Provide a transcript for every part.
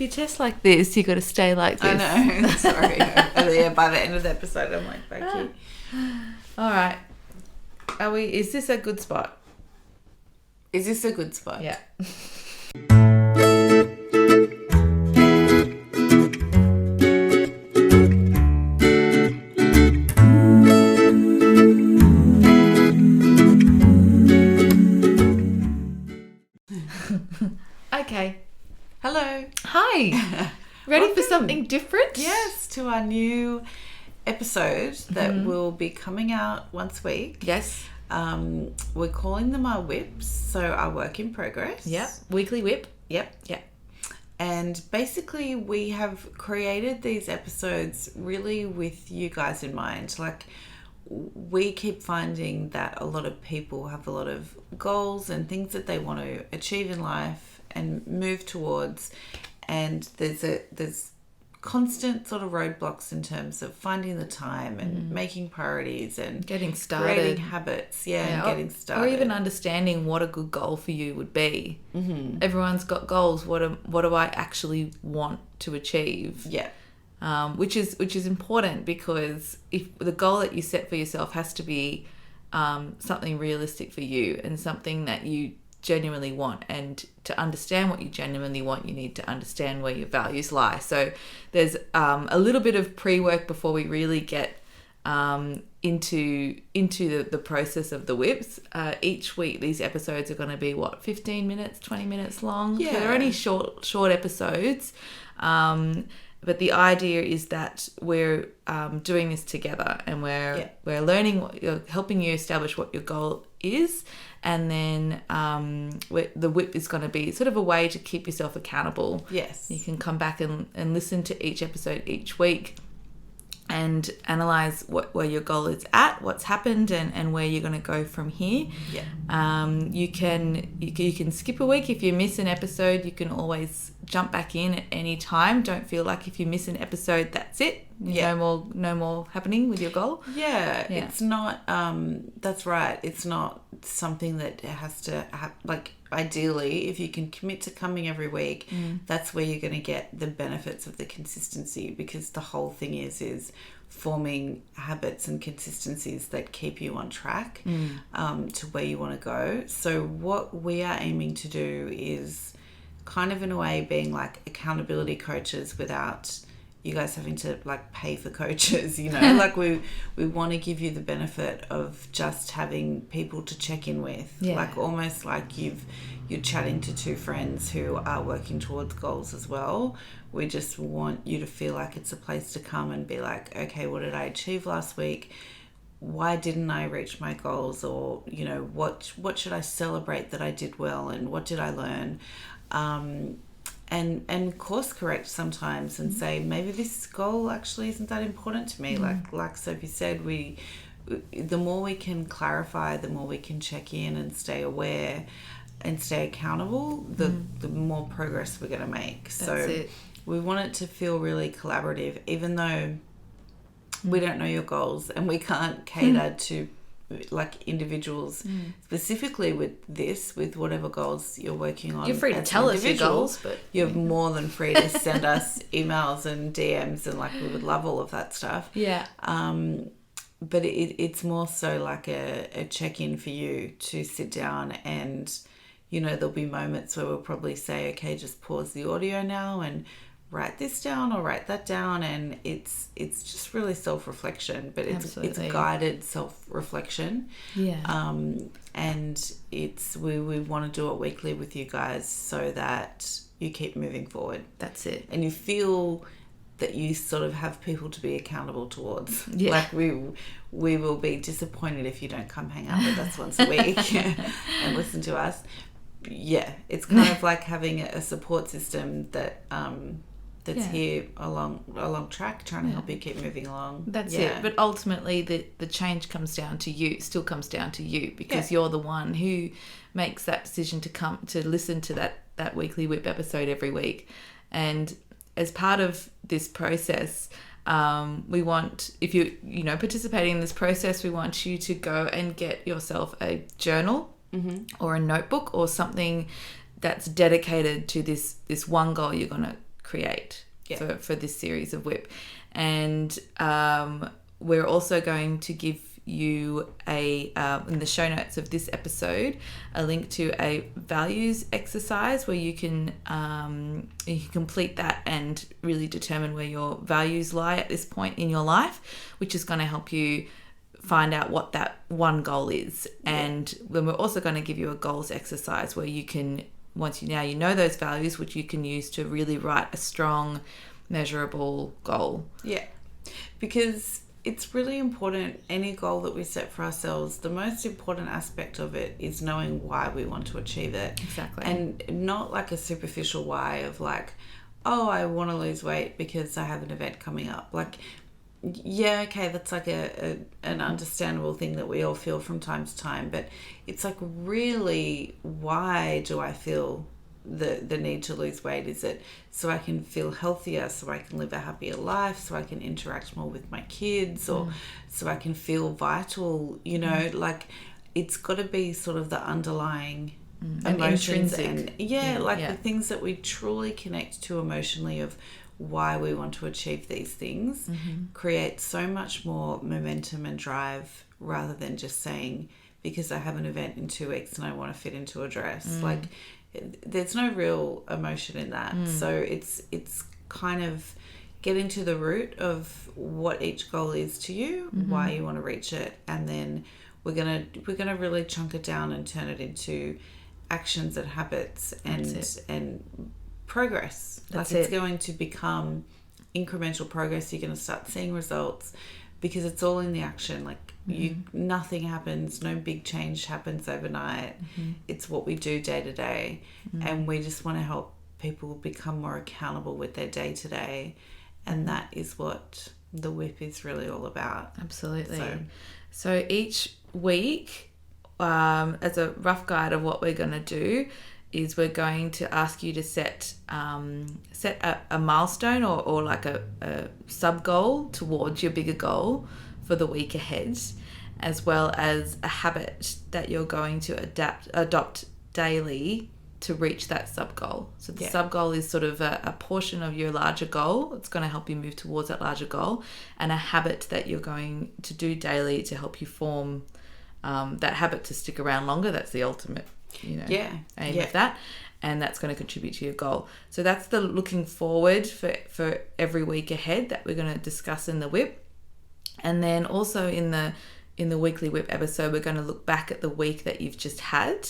you test like this, you got to stay like this. I know. Sorry. Yeah, by the end of the episode, I'm like, back here. All right. Is this a good spot? Is this a good spot? Yeah. Okay. Hello. Hi. Ready for something different? Yes, to our new episode that will be coming out once a week. Yes. We're calling them our WIPs, so our work in progress. Yep. Weekly WIP. Yep. Yep. And basically we have created these episodes really with you guys in mind. Like, we keep finding that a lot of people have a lot of goals and things that they want to achieve in life and move towards, and there's constant sort of roadblocks in terms of finding the time and making priorities and getting started, creating habits, and getting started, or even understanding what a good goal for you would be. Everyone's got goals. What do I actually want to achieve? Yeah. Which is important, because if the goal that you set for yourself has to be something realistic for you and something that you genuinely want, and to understand what you genuinely want, you need to understand where your values lie. So there's a little bit of pre-work before we really get into the process of the WIPs. Each week these episodes are going to be 15 minutes, 20 minutes long. Yeah. So they're only short episodes. But the idea is that we're doing this together, and we're learning helping you establish what your goal is, and then the WIP is going to be sort of a way to keep yourself accountable. Yes. You can come back and listen to each episode each week and analyze where your goal is at, what's happened, and where you're going to go from here. Yeah. You can skip a week if you miss an episode. You can always jump back in at any time. Don't feel like if you miss an episode, that's it. Yeah. No more happening with your goal. Yeah. It's not. That's right. It's not something that has to like. Ideally, if you can commit to coming every week, that's where you're going to get the benefits of the consistency, because the whole thing is forming habits and consistencies that keep you on track to where you want to go. So what we are aiming to do is kind of, in a way, being like accountability coaches without you guys having to like pay for coaches, like we want to give you the benefit of just having people to check in with, like almost like you're chatting to two friends who are working towards goals as well. We just want you to feel like it's a place to come and be like, okay, what did I achieve last week? Why didn't I reach my goals? Or, what should I celebrate that I did well, and what did I learn? And course correct sometimes and say, maybe this goal actually isn't that important to me. Like Sophie said, the more we can clarify, the more we can check in and stay aware and stay accountable, the more progress we're going to make. That's it. We want it to feel really collaborative, even though we don't know your goals and we can't cater to like individuals specifically with whatever goals you're working on. You're free to tell us your goals, but you're more than free to send us emails and DMs, and like we would love all of that stuff. Yeah. But it's more so like a check-in for you to sit down, and there'll be moments where we'll probably say, okay, just pause the audio now and write this down or write that down, and it's just really self-reflection, but it's guided self-reflection. And we want to do it weekly with you guys so that you keep moving forward. That's it. And you feel that you sort of have people to be accountable towards. Like we will be disappointed if you don't come hang out with us once a week and listen to us. It's kind of like having a support system that that's here along track, trying to help you keep moving along. That's it. But ultimately the change comes down to you, because you're the one who makes that decision to come to listen to that weekly WIP episode every week. And as part of this process, we want, if you participating in this process, we want you to go and get yourself a journal or a notebook or something that's dedicated to this one goal you're going to create Yeah. for this series of WIP. And we're also going to give you in the show notes of this episode a link to a values exercise where you can complete that and really determine where your values lie at this point in your life, which is going to help you find out what that one goal is. And then we're also going to give you a goals exercise where you can, once you know those values, which you can use to really write a strong, measurable goal. Yeah, because it's really important, any goal that we set for ourselves, the most important aspect of it is knowing why we want to achieve it. Exactly. And not like a superficial why of like, oh, I want to lose weight because I have an event coming up. Like, yeah, okay, that's like an understandable thing that we all feel from time to time. But it's like, really, why do I feel the need to lose weight? Is it so I can feel healthier, so I can live a happier life, so I can interact more with my kids, or so I can feel vital, like it's got to be sort of the underlying emotions and the things that we truly connect to emotionally of why we want to achieve these things create so much more momentum and drive, rather than just saying, because I have an event in 2 weeks and I want to fit into a dress. Like, there's no real emotion in that. So it's kind of getting to the root of what each goal is to you, why you want to reach it, and then we're gonna really chunk it down and turn it into actions and habits and progress. It's going to become incremental progress. You're going to start seeing results because it's all in the action. Like, nothing happens, no big change happens overnight. It's what we do day to day, and we just want to help people become more accountable with their day to day, and that is what the WIP is really all about. Absolutely. So each week, as a rough guide of what we're going to do, is we're going to ask you to set a milestone or like a sub goal towards your bigger goal for the week ahead, as well as a habit that you're going to adopt daily to reach that sub goal. So the sub goal is sort of a portion of your larger goal. It's going to help you move towards that larger goal, and a habit that you're going to do daily to help you form that habit to stick around longer. That's the ultimate aim of that, and that's going to contribute to your goal. So that's the looking forward for every week ahead that we're going to discuss in the WIP. And then also in the weekly WIP episode, we're going to look back at the week that you've just had,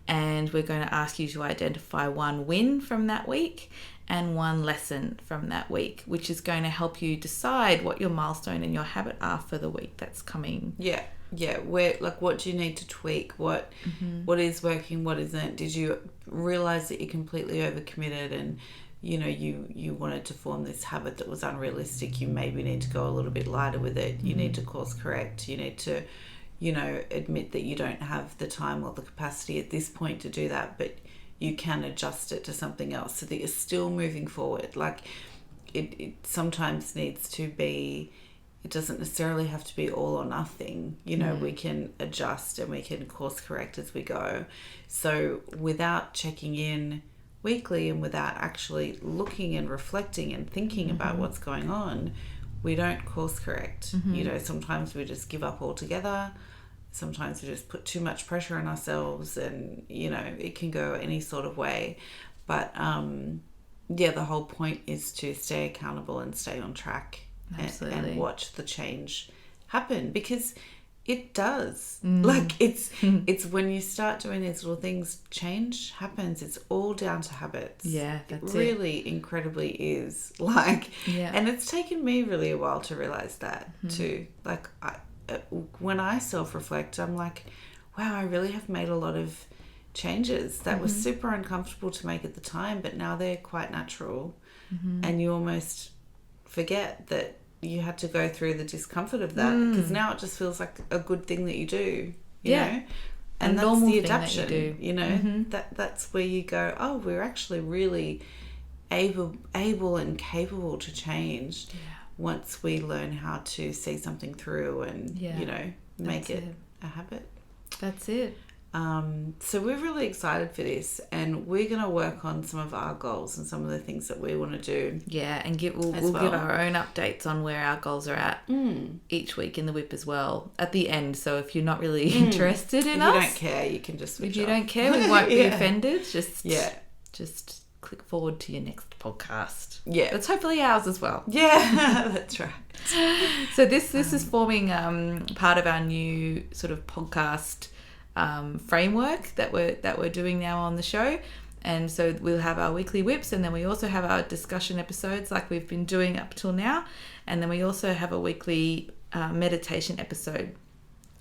and we're going to ask you to identify one win from that week and one lesson from that week, which is going to help you decide what your milestone and your habit are for the week that's coming. Where, like, what do you need to tweak? What is working, what isn't? Did you realize that you're completely overcommitted and you wanted to form this habit that was unrealistic? You maybe need to go a little bit lighter with it. You need to course correct. You need to admit that you don't have the time or the capacity at this point to do that, but you can adjust it to something else so that you're still moving forward. Like, it sometimes needs to be, it doesn't necessarily have to be all or nothing. We can adjust and we can course correct as we go. So without checking in weekly and without actually looking and reflecting and thinking about what's going on, we don't course correct. Sometimes we just give up altogether. Sometimes we just put too much pressure on ourselves, and it can go any sort of way. But the whole point is to stay accountable and stay on track. And watch the change happen, because it does. Like, it's when you start doing these little things, change happens. It's all down to habits. It really incredibly is. Like, and it's taken me really a while to realize that too. Like, when I self-reflect, I'm like, wow, I really have made a lot of changes that were super uncomfortable to make at the time, but now they're quite natural. And you almost forget that you had to go through the discomfort of that, because now it just feels like a good thing that you do, you know, and that's the adaptation that you do. That's where you go, oh, we're actually really able and capable to change once we learn how to see something through and make it a habit. That's it. So we're really excited for this, and we're going to work on some of our goals and some of the things that we want to do. Yeah, and we'll give our own updates on where our goals are at each week in the WIP as well at the end. So if you're not really interested in us, if you don't care, you can just switch if you off. don't care, we won't be offended. Just click forward to your next podcast. Yeah, that's hopefully ours as well. Yeah, that's right. So this is forming part of our new sort of podcast framework that we're doing now on the show. And so we'll have our weekly WIPs, and then we also have our discussion episodes like we've been doing up till now, and then we also have a weekly meditation episode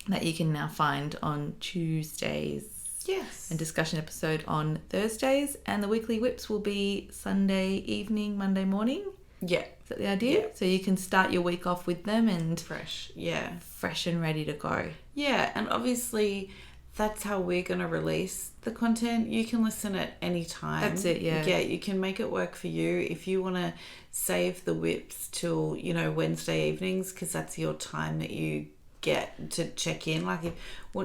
that you can now find on Tuesdays. Yes. And discussion episode on Thursdays, and the weekly WIPs will be Sunday evening, Monday morning. Yeah. Is that the idea? Yeah. So you can start your week off with them and fresh. Yeah. Fresh and ready to go. Yeah, and obviously that's how we're going to release the content. You can listen at any time. That's it, yeah. Yeah, you can make it work for you. If you want to save the WIPs till, Wednesday evenings, because that's your time that you get to check in. Like,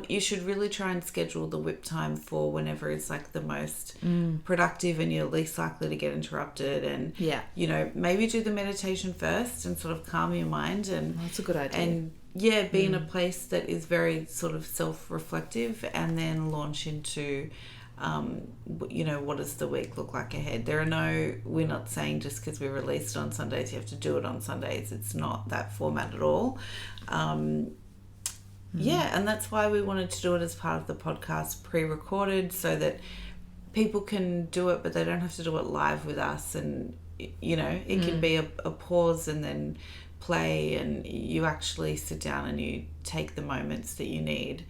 you should really try and schedule the WIP time for whenever it's like the most productive and you're least likely to get interrupted. And, maybe do the meditation first and sort of calm your mind. And that's a good idea. And be in a place that is very sort of self-reflective, and then launch into, what does the week look like ahead? We're not saying just because we released it on Sundays, you have to do it on Sundays. It's not that format at all. And that's why we wanted to do it as part of the podcast pre-recorded, so that people can do it, but they don't have to do it live with us. And, it can be a pause and then play, and you actually sit down and you take the moments that you need.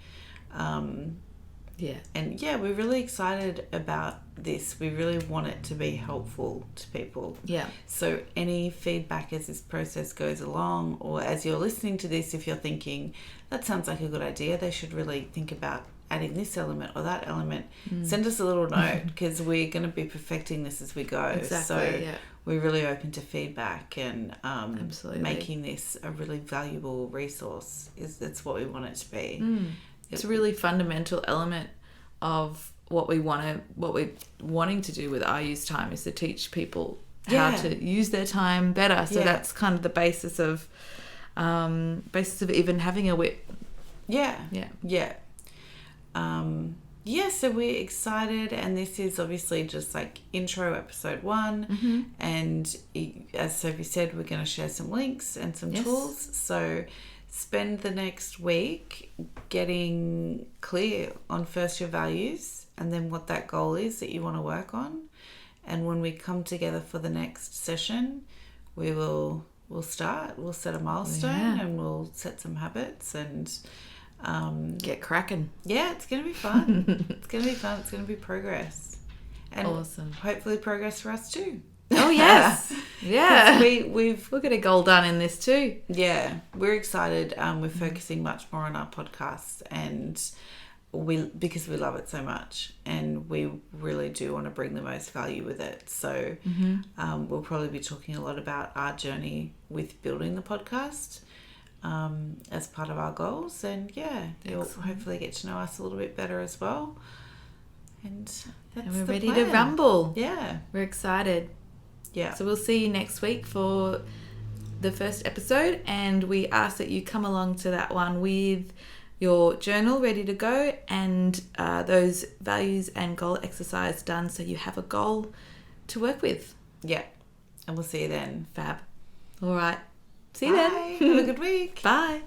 And we're really excited about this. We really want it to be helpful to people. Yeah. So any feedback as this process goes along, or as you're listening to this, if you're thinking, that sounds like a good idea, they should really think about adding this element or that element, send us a little note, because we're going to be perfecting this as we go. Exactly, so we're really open to feedback, and absolutely making this a really valuable resource. That's what we want it to be. It's a really fundamental element of what we're wanting to do with our use time, is to teach people how to use their time better. So that's kind of the basis of even having a WIP. So we're excited, and this is obviously just like intro episode 1, and as Sophie said, we're going to share some links and some tools. So spend the next week getting clear on first your values, and then what that goal is that you want to work on. And when we come together for the next session, we'll set a milestone, and we'll set some habits and get cracking. Yeah, it's going to be fun. It's going to be fun. It's going to be progress. And awesome. Hopefully progress for us too. Oh, yes. Yeah. We've got a goal done in this too. Yeah. We're excited. We're focusing much more on our podcast, and because we love it so much, and we really do want to bring the most value with it. So we'll probably be talking a lot about our journey with building the podcast as part of our goals, and you'll hopefully get to know us a little bit better as well. And we're ready to rumble. Yeah, we're excited. Yeah. So we'll see you next week for the first episode, and we ask that you come along to that one with your journal ready to go, and those values and goal exercise done, so you have a goal to work with. Yeah. And we'll see you then. Fab. All right. See you Bye. then. Have a good week. Bye.